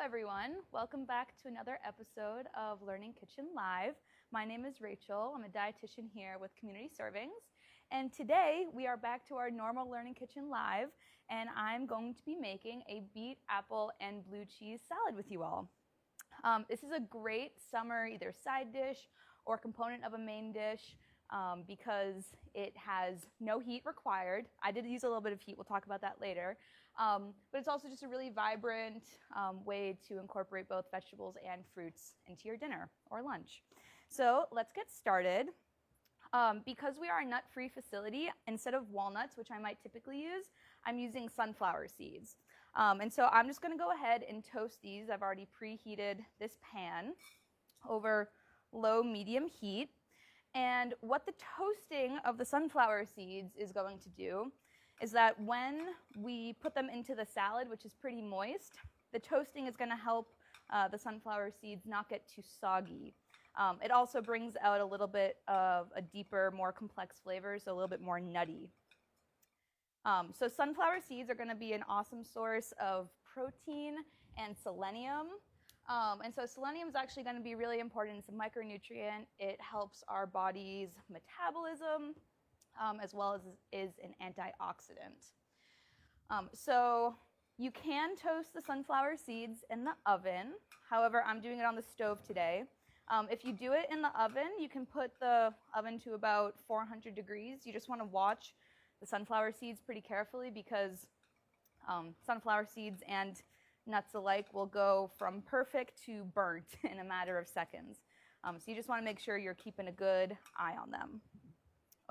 everyone. Welcome back to another episode of Learning Kitchen Live. My name is Rachel. I'm a dietitian here with Community Servings. And today we are back to our normal Learning Kitchen Live, and I'm going to be making a beet, apple, and blue cheese salad with you all. This is a great summer either side dish or component of a main dish because it has no heat required. I did use a little bit of heat. We'll talk about that later. But it's also just a really vibrant way to incorporate both vegetables and fruits into your dinner or lunch. So let's get started. Because we are a nut-free facility, instead of walnuts, which I might typically use, I'm using sunflower seeds. And so I'm just going to go ahead and toast these. I've already preheated this pan over low-medium heat. And what the toasting of the sunflower seeds is going to do is that when we put them into the salad, which is pretty moist, the toasting is going to help the sunflower seeds not get too soggy. It also brings out a little bit of a deeper, more complex flavor, so a little bit more nutty. So sunflower seeds are going to be an awesome source of protein and selenium. And so selenium is actually going to be really important. It's a micronutrient. It helps our body's metabolism, as well as is an antioxidant. So you can toast the sunflower seeds in the oven. However, I'm doing it on the stove today. If you do it in the oven, you can put the oven to about 400 degrees. You just want to watch the sunflower seeds pretty carefully because sunflower seeds and nuts alike will go from perfect to burnt in a matter of seconds. So you just want to make sure you're keeping a good eye on them.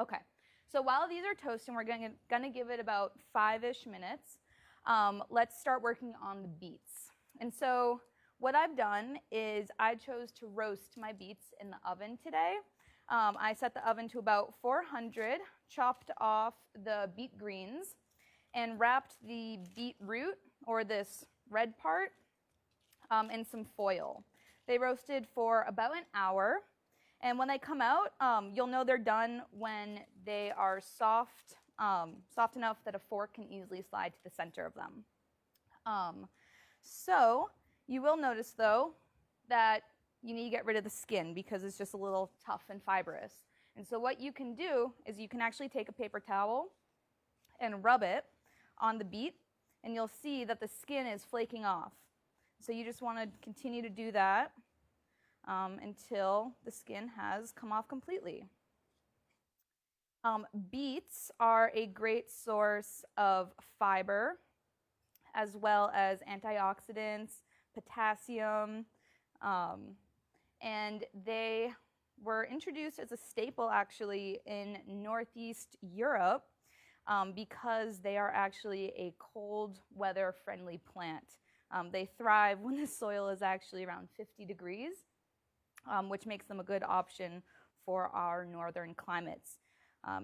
Okay, so while these are toasting, we're going to give it about 5-ish minutes. Let's start working on the beets. And so what I've done is I chose to roast my beets in the oven today. I set the oven to about 400, chopped off the beet greens, and wrapped the beet root, or this red part, in some foil. They roasted for about an hour, and when they come out, you'll know they're done when they are soft enough that a fork can easily slide to the center of them. So you will notice, though, that you need to get rid of the skin because it's just a little tough and fibrous. And so what you can do is you can actually take a paper towel and rub it on the beet, and you'll see that the skin is flaking off. So you just want to continue to do that until the skin has come off completely. Beets are a great source of fiber, as well as antioxidants, potassium, and they were introduced as a staple actually in Northeast Europe because they are actually a cold weather friendly plant. They thrive when the soil is actually around 50 degrees, which makes them a good option for our northern climates.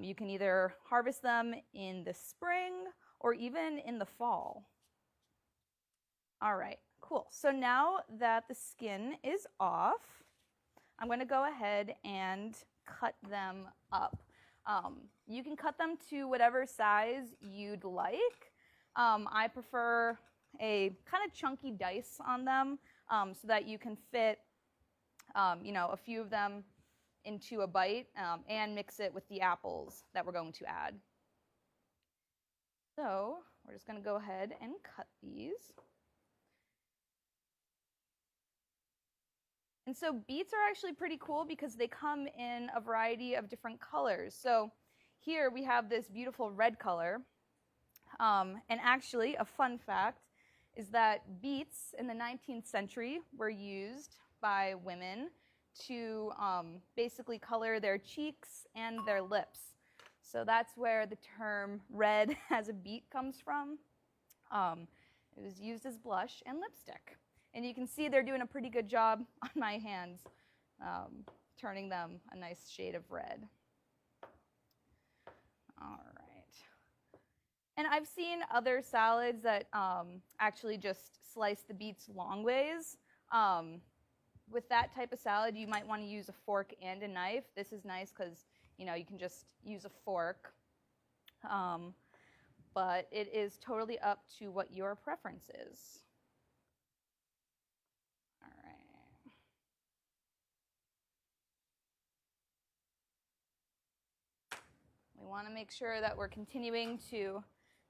You can either harvest them in the spring or even in the fall. All right. Cool. So now that the skin is off, I'm going to go ahead and cut them up. You can cut them to whatever size you'd like. I prefer a kind of chunky dice on them so that you can fit, a few of them into a bite and mix it with the apples that we're going to add. So we're just going to go ahead and cut these. And so beets are actually pretty cool because they come in a variety of different colors. So here we have this beautiful red color. And actually, a fun fact is that beets in the 19th century were used by women to basically color their cheeks and their lips. So that's where the term red as a beet comes from. It was used as blush and lipstick. And you can see they're doing a pretty good job on my hands, turning them a nice shade of red. All right. And I've seen other salads that actually just slice the beets long ways. With that type of salad, you might want to use a fork and a knife. This is nice because, you can just use a fork. But it is totally up to what your preference is. want to make sure that we're continuing to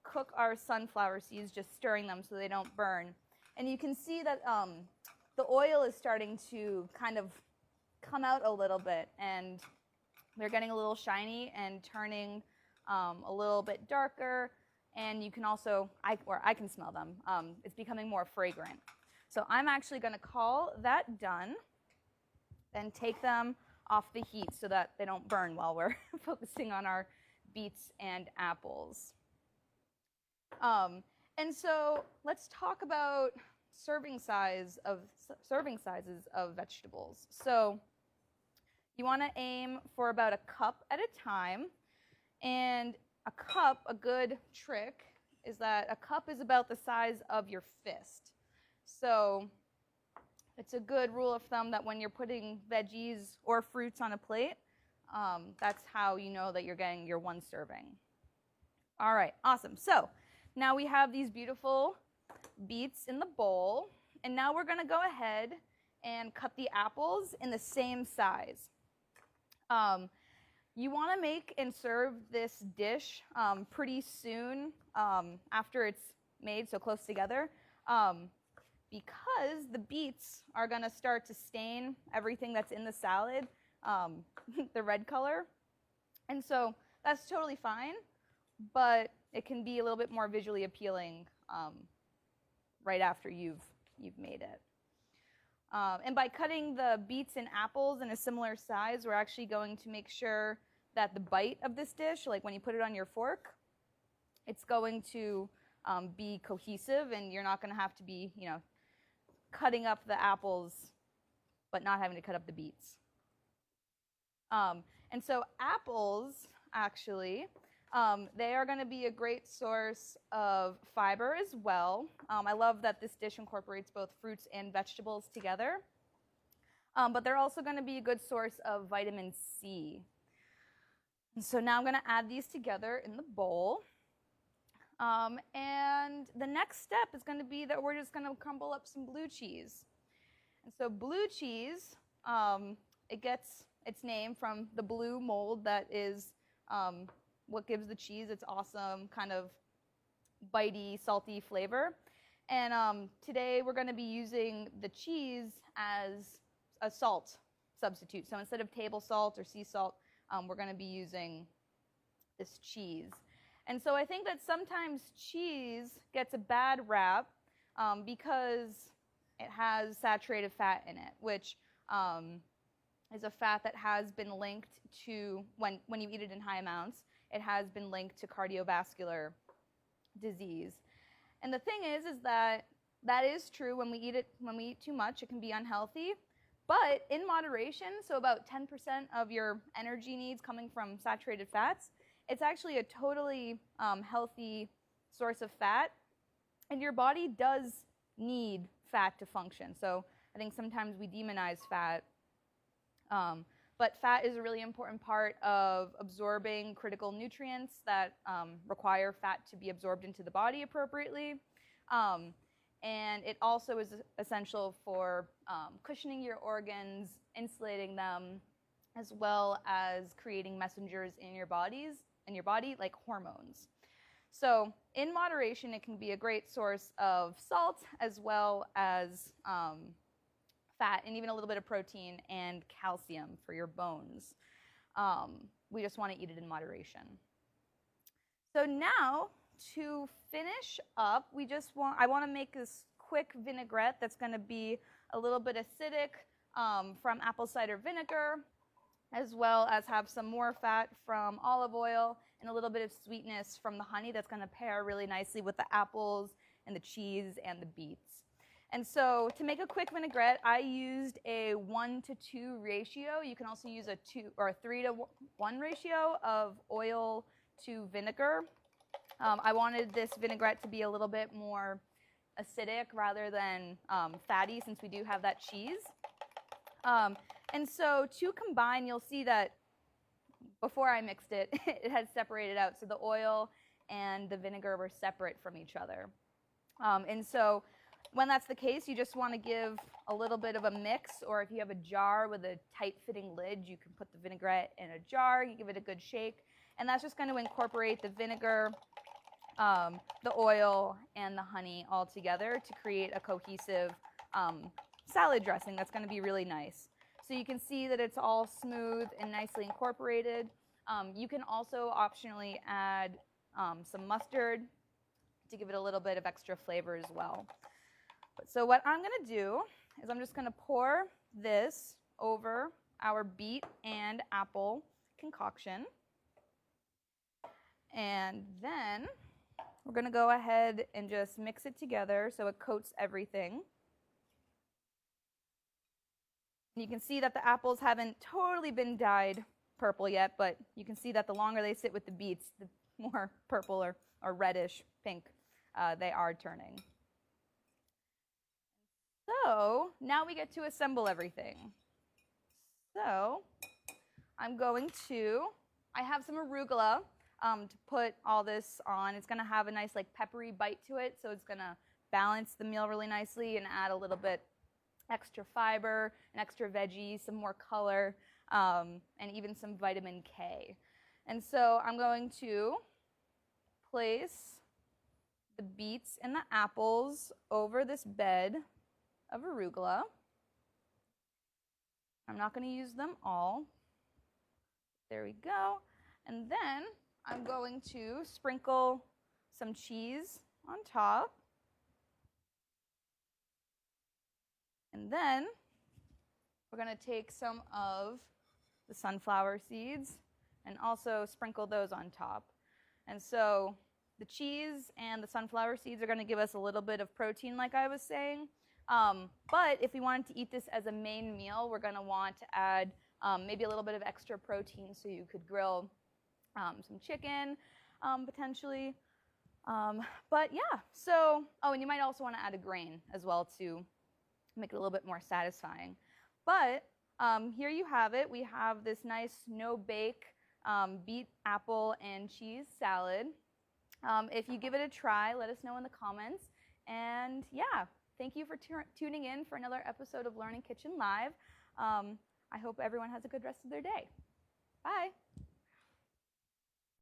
cook our sunflower seeds, just stirring them so they don't burn. And you can see that the oil is starting to kind of come out a little bit, and they're getting a little shiny and turning a little bit darker. And you can also, I can smell them. It's becoming more fragrant. So I'm actually going to call that done and take them off the heat so that they don't burn while we're focusing on our beets and apples. And so let's talk about serving sizes of vegetables. So you want to aim for about a cup at a time. And a good trick is that a cup is about the size of your fist. So it's a good rule of thumb that when you're putting veggies or fruits on a plate, that's how you know that you're getting your one serving. All right, awesome. So now we have these beautiful beets in the bowl, and now we're going to go ahead and cut the apples in the same size. You want to make and serve this dish pretty soon after it's made, so close together, because the beets are going to start to stain everything that's in the salad, the red color. And so that's totally fine, but it can be a little bit more visually appealing right after you've made it. And by cutting the beets and apples in a similar size, we're actually going to make sure that the bite of this dish, like when you put it on your fork, it's going to be cohesive, and you're not going to have to be, cutting up the apples but not having to cut up the beets. And so apples, actually, they are going to be a great source of fiber as well. I love that this dish incorporates both fruits and vegetables together. But they're also going to be a good source of vitamin C. And so now I'm going to add these together in the bowl. And the next step is going to be that we're just going to crumble up some blue cheese. And so blue cheese, it gets its name from the blue mold that is what gives the cheese its awesome kind of bitey, salty flavor. And today we're going to be using the cheese as a salt substitute. So instead of table salt or sea salt, we're going to be using this cheese. And so I think that sometimes cheese gets a bad rap because it has saturated fat in it, which is a fat that has been linked to, when you eat it in high amounts, it has been linked to cardiovascular disease. And the thing is that is true when we eat too much, it can be unhealthy. But in moderation, so about 10% of your energy needs coming from saturated fats, it's actually a totally healthy source of fat. And your body does need fat to function. So I think sometimes we demonize fat. But fat is a really important part of absorbing critical nutrients that require fat to be absorbed into the body appropriately. And it also is essential for cushioning your organs, insulating them, as well as creating messengers in your body, like hormones. So in moderation, it can be a great source of salt, as well as fat, and even a little bit of protein and calcium for your bones. We just want to eat it in moderation. So now, to finish up, I want to make this quick vinaigrette that's going to be a little bit acidic from apple cider vinegar, as well as have some more fat from olive oil and a little bit of sweetness from the honey that's going to pair really nicely with the apples and the cheese and the beets. And so to make a quick vinaigrette, I used a 1-to-2 ratio. You can also use a 2 or a 3-to-1 ratio of oil to vinegar. I wanted this vinaigrette to be a little bit more acidic rather than fatty, since we do have that cheese. And so to combine, you'll see that before I mixed it, it had separated out. So the oil and the vinegar were separate from each other. And so when that's the case, you just want to give a little bit of a mix, or if you have a jar with a tight-fitting lid, you can put the vinaigrette in a jar, you give it a good shake, And that's just going to incorporate the vinegar, the oil, and the honey all together to create a cohesive salad dressing that's going to be really nice. So you can see that it's all smooth and nicely incorporated. You can also optionally add some mustard to give it a little bit of extra flavor as well. So what I'm going to do is I'm just going to pour this over our beet and apple concoction. And then we're going to go ahead and just mix it together so it coats everything. You can see that the apples haven't totally been dyed purple yet, but you can see that the longer they sit with the beets, the more purple or reddish pink they are turning. So now we get to assemble everything. So I have some arugula to put all this on. It's going to have a nice like peppery bite to it, so it's going to balance the meal really nicely and add a little bit extra fiber and extra veggies, some more color, and even some vitamin K. And so I'm going to place the beets and the apples over this bed of arugula. I'm not going to use them all. There we go. And then I'm going to sprinkle some cheese on top. And then we're going to take some of the sunflower seeds and also sprinkle those on top. And so the cheese and the sunflower seeds are going to give us a little bit of protein, like I was saying. But if we wanted to eat this as a main meal, we're going to want to add maybe a little bit of extra protein, so you could grill some chicken potentially. But yeah, so, and you might also want to add a grain as well to make it a little bit more satisfying. But here you have it. We have this nice no-bake beet, apple, and cheese salad. If you give it a try, let us know in the comments. And yeah, thank you for tuning in for another episode of Learning Kitchen Live. I hope everyone has a good rest of their day. Bye.